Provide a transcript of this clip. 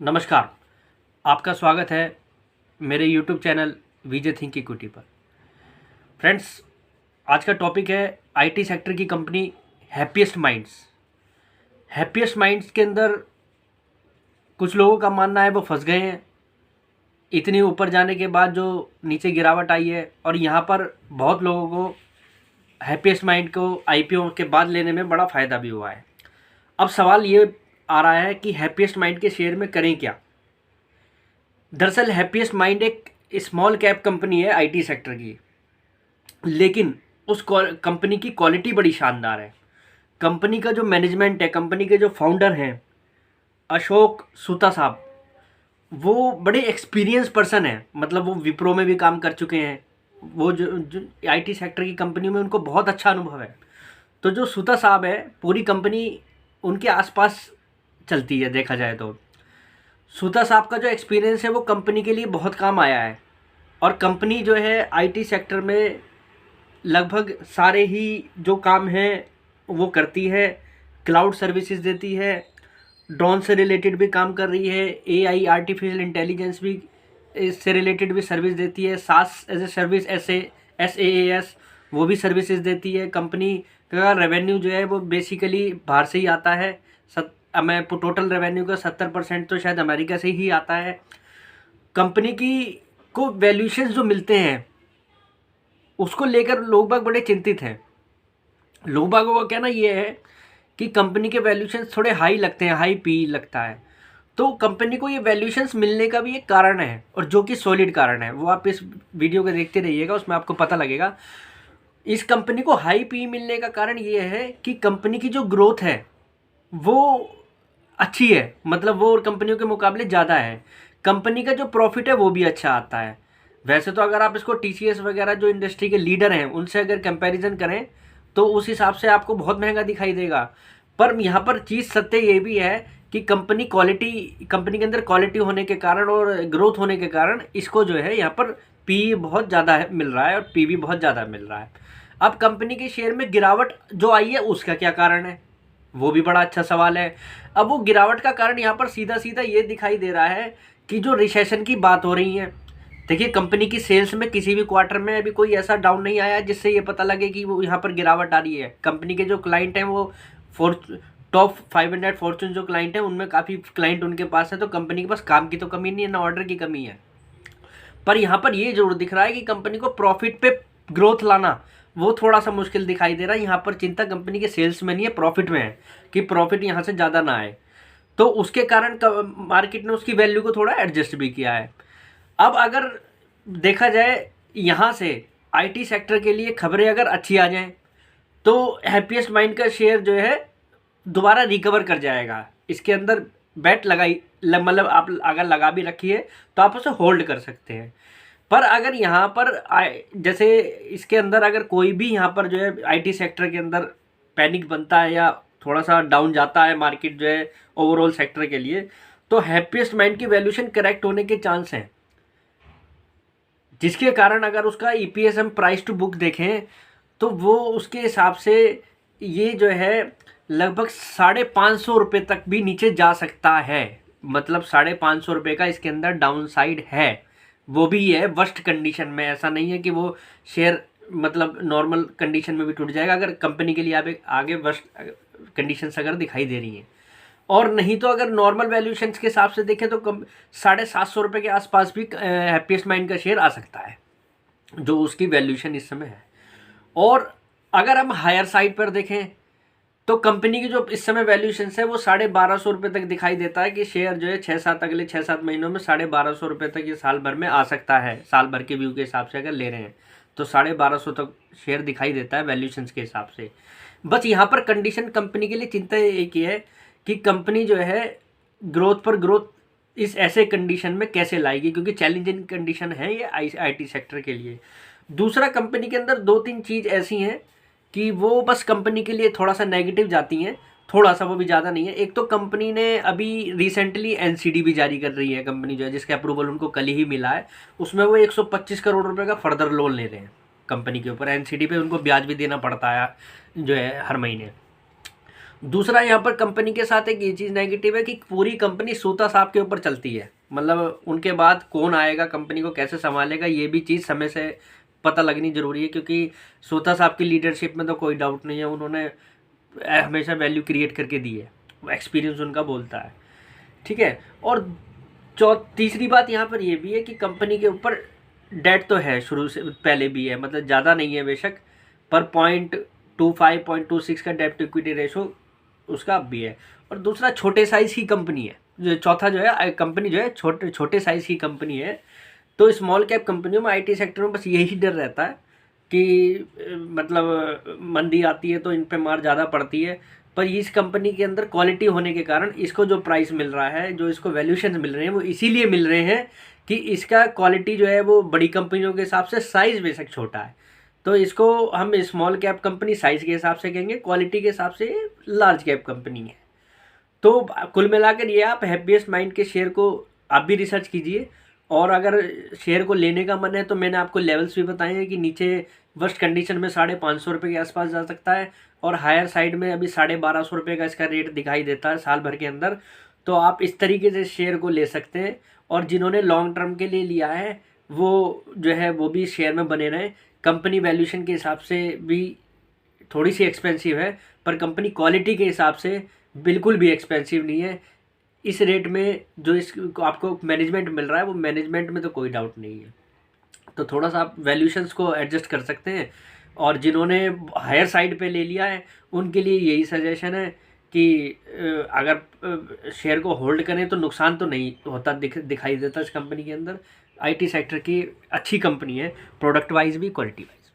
नमस्कार। आपका स्वागत है मेरे YouTube चैनल वीजे थिंक इक्विटी पर। फ्रेंड्स, आज का टॉपिक है आईटी सेक्टर की company happiest minds. Happiest minds के अंदर कुछ लोगों का मानना है वो फंस गए हैं। इतनी ऊपर जाने के बाद जो नीचे गिरावट आई है, और यहाँ पर बहुत लोगों को हैप्पीएस्ट माइंड को आईपीओ के बाद लेने में बड़ा फ़ायदा भी हुआ है। अब सवाल ये आ रहा है कि हैप्पीएस्ट माइंड के शेयर में करें क्या। दरअसल हैप्पीएस्ट माइंड एक स्मॉल कैप कंपनी है आईटी सेक्टर की, लेकिन उस कंपनी की क्वालिटी बड़ी शानदार है। कंपनी का जो मैनेजमेंट है, कंपनी के जो फाउंडर हैं अशोक सूता साहब, वो बड़े एक्सपीरियंस पर्सन हैं। मतलब वो विप्रो में भी काम कर चुके हैं। वो जो आईटी सेक्टर की कंपनी में उनको बहुत अच्छा अनुभव है। तो जो सूता साहब है, पूरी कंपनी उनके आसपास चलती है। देखा जाए तो सूता साहब का जो एक्सपीरियंस है वो कंपनी के लिए बहुत काम आया है। और कंपनी जो है आईटी सेक्टर में लगभग सारे ही जो काम हैं वो करती है। क्लाउड सर्विसेज देती है, ड्रोन से रिलेटेड भी काम कर रही है, एआई आर्टिफिशियल इंटेलिजेंस भी इससे रिलेटेड भी सर्विस देती है, सास एज ए सर्विस SaaS वो भी सर्विसेज देती है। कंपनी का रेवेन्यू जो है वो बेसिकली बाहर से ही आता है। मैं टोटल रेवेन्यू का 70% तो शायद अमेरिका से ही आता है। कंपनी की को वैल्यूएशंस जो मिलते हैं उसको लेकर लोग बाग बड़े चिंतित हैं। लोग बागों का कहना ये है कि कंपनी के वैल्यूएशंस थोड़े हाई लगते हैं, हाई पी लगता है। तो कंपनी को ये वैल्यूएशंस मिलने का भी एक कारण है, और जो कि सॉलिड कारण है। वो आप इस वीडियो को देखते रहिएगा, उसमें आपको पता लगेगा। इस कंपनी को हाई पी मिलने का कारण ये है कि कंपनी की जो ग्रोथ है वो अच्छी है। मतलब वो और कंपनियों के मुकाबले ज़्यादा है। कंपनी का जो प्रॉफिट है वो भी अच्छा आता है। वैसे तो अगर आप इसको टीसीएस वगैरह जो इंडस्ट्री के लीडर हैं उनसे अगर कंपैरिजन करें तो उस हिसाब से आपको बहुत महंगा दिखाई देगा। पर यहाँ पर चीज़ सत्य ये भी है कि कंपनी के अंदर क्वालिटी होने के कारण और ग्रोथ होने के कारण इसको जो है यहाँ पर पी बहुत ज़्यादा मिल रहा है और पी भी बहुत ज़्यादा मिल रहा है। अब कंपनी के शेयर में गिरावट जो आई है उसका क्या कारण है, वो भी बड़ा अच्छा सवाल है। अब वो गिरावट का कारण यहाँ पर सीधा सीधा ये दिखाई दे रहा है कि जो रिसेशन की बात हो रही है। देखिए, कंपनी की सेल्स में किसी भी क्वार्टर में अभी कोई ऐसा डाउन नहीं आया जिससे ये पता लगे कि वो यहाँ पर गिरावट आ रही है। कंपनी के जो क्लाइंट हैं वो टॉप 500 फॉर्चून जो क्लाइंट हैं उनमें काफ़ी क्लाइंट उनके पास है। तो कंपनी के पास काम की तो कमी नहीं है, ना ऑर्डर की कमी है। पर यहाँ पर ये जरूर दिख रहा है कि कंपनी को प्रॉफिट पे ग्रोथ लाना वो थोड़ा सा मुश्किल दिखाई दे रहा है। यहाँ पर चिंता कंपनी के सेल्स में नहीं है, प्रॉफिट में है कि प्रॉफिट यहाँ से ज़्यादा ना आए। तो उसके कारण मार्केट ने उसकी वैल्यू को थोड़ा एडजस्ट भी किया है। अब अगर देखा जाए यहाँ से आईटी सेक्टर के लिए खबरें अगर अच्छी आ जाएं तो हैप्पीएस्ट माइंड का शेयर जो है दोबारा रिकवर कर जाएगा। इसके अंदर बैट मतलब आप अगर लगा भी रखी है तो आप उसे होल्ड कर सकते हैं। पर अगर यहाँ पर जैसे इसके अंदर अगर कोई भी यहाँ पर जो है आईटी सेक्टर के अंदर पैनिक बनता है या थोड़ा सा डाउन जाता है मार्केट जो है ओवरऑल सेक्टर के लिए, तो हैप्पीएस्ट माइंड की वैल्यूएशन करेक्ट होने के चांस हैं। जिसके कारण अगर उसका ईपीएस हम प्राइस टू बुक देखें तो वो उसके हिसाब से ये जो है लगभग 550 रुपये तक भी नीचे जा सकता है। मतलब 550 रुपये का इसके अंदर डाउन साइड है। वो भी है वर्स्ट कंडीशन में, ऐसा नहीं है कि वो शेयर मतलब नॉर्मल कंडीशन में भी टूट जाएगा। अगर कंपनी के लिए आगे वर्स्ट कंडीशंस अगर दिखाई दे रही हैं, और नहीं तो अगर नॉर्मल वैल्यूएशंस के हिसाब से देखें तो 750 रुपये के आसपास भी हैप्पीएस्ट माइंड का शेयर आ सकता है, जो उसकी वैल्यूएशन इस समय है। और अगर हम हायर साइड पर देखें तो कंपनी की जो इस समय वैल्यूएशन है वो 1250 रुपये तक दिखाई देता है कि शेयर जो है अगले 6-7 महीनों में 1250 रुपये तक ये साल भर में आ सकता है। साल भर के व्यू के हिसाब से अगर ले रहे हैं तो 1250 तक शेयर दिखाई देता है वैल्यूएशन के हिसाब से। बस यहाँ पर कंडीशन कंपनी के लिए चिंता एक ही है कि कंपनी जो है ग्रोथ पर ग्रोथ इस ऐसे कंडीशन में कैसे लाएगी, क्योंकि चैलेंजिंग कंडीशन है ये आईटी सेक्टर के लिए। दूसरा, कंपनी के अंदर 2-3 चीज़ ऐसी हैं कि वो बस कंपनी के लिए थोड़ा सा नेगेटिव जाती हैं, थोड़ा सा, वो भी ज़्यादा नहीं है। एक तो कंपनी ने अभी रिसेंटली एनसीडी भी जारी कर रही है कंपनी जो है, जिसके अप्रूवल उनको कल ही मिला है। उसमें वो 125 करोड़ रुपए का फर्दर लोन ले रहे हैं कंपनी के ऊपर। एनसीडी पे उनको ब्याज भी देना पड़ता है जो है हर महीने। दूसरा यहाँ पर कंपनी के साथ एक ये चीज़ नेगेटिव है कि पूरी कंपनी सूता साहब के ऊपर चलती है, मतलब उनके बाद कौन आएगा, कंपनी को कैसे संभालेगा, ये भी चीज़ समय से पता लगनी ज़रूरी है, क्योंकि सूता साहब की लीडरशिप में तो कोई डाउट नहीं है, उन्होंने हमेशा वैल्यू क्रिएट करके दी है, एक्सपीरियंस उनका बोलता है। ठीक है। और तीसरी बात यहाँ पर ये भी है कि कंपनी के ऊपर डेट तो है शुरू से पहले भी है, मतलब ज़्यादा नहीं है बेशक, पर 0.25-0.26 का डेप्ट इक्विटी रेशो उसका अब भी है। और दूसरा छोटे साइज़ की कंपनी है, जो चौथा जो है कंपनी जो है छोटे साइज़ की कंपनी है। तो स्मॉल कैप कंपनियों में आईटी सेक्टर में बस यही डर रहता है कि मतलब मंदी आती है तो इन पे मार ज़्यादा पड़ती है, पर इस कंपनी के अंदर क्वालिटी होने के कारण इसको जो प्राइस मिल रहा है, जो इसको वैल्यूशन मिल रहे हैं, वो इसीलिए मिल रहे हैं कि इसका क्वालिटी जो है वो बड़ी कंपनियों के हिसाब से साइज़ बेशक छोटा है, तो इसको हम स्मॉल कैप कंपनी साइज़ के हिसाब से कहेंगे, क्वालिटी के हिसाब से लार्ज कैप कंपनी है। तो कुल मिलाकर ये आप हैप्पीएस्ट माइंड के शेयर को आप भी रिसर्च कीजिए, और अगर शेयर को लेने का मन है तो मैंने आपको लेवल्स भी बताए हैं कि नीचे वर्स्ट कंडीशन में 550 के आसपास जा सकता है, और हायर साइड में अभी 1250 का इसका रेट दिखाई देता है साल भर के अंदर। तो आप इस तरीके से शेयर को ले सकते हैं, और जिन्होंने लॉन्ग टर्म के लिए लिया है वो जो है वो भी शेयर में बने रहें। कंपनी वैल्यूशन के हिसाब से भी थोड़ी सी एक्सपेंसिव है, पर कंपनी क्वालिटी के हिसाब से बिल्कुल भी एक्सपेंसिव नहीं है। इस रेट में जो इस आपको मैनेजमेंट मिल रहा है, वो मैनेजमेंट में तो कोई डाउट नहीं है। तो थोड़ा सा आप वैल्यूशंस को एडजस्ट कर सकते हैं, और जिन्होंने हायर साइड पे ले लिया है उनके लिए यही सजेशन है कि अगर शेयर को होल्ड करें तो नुकसान तो नहीं होता दिखाई देता इस कंपनी के अंदर। आईटी सेक्टर की अच्छी कंपनी है, प्रोडक्ट वाइज भी क्वालिटी वाइज।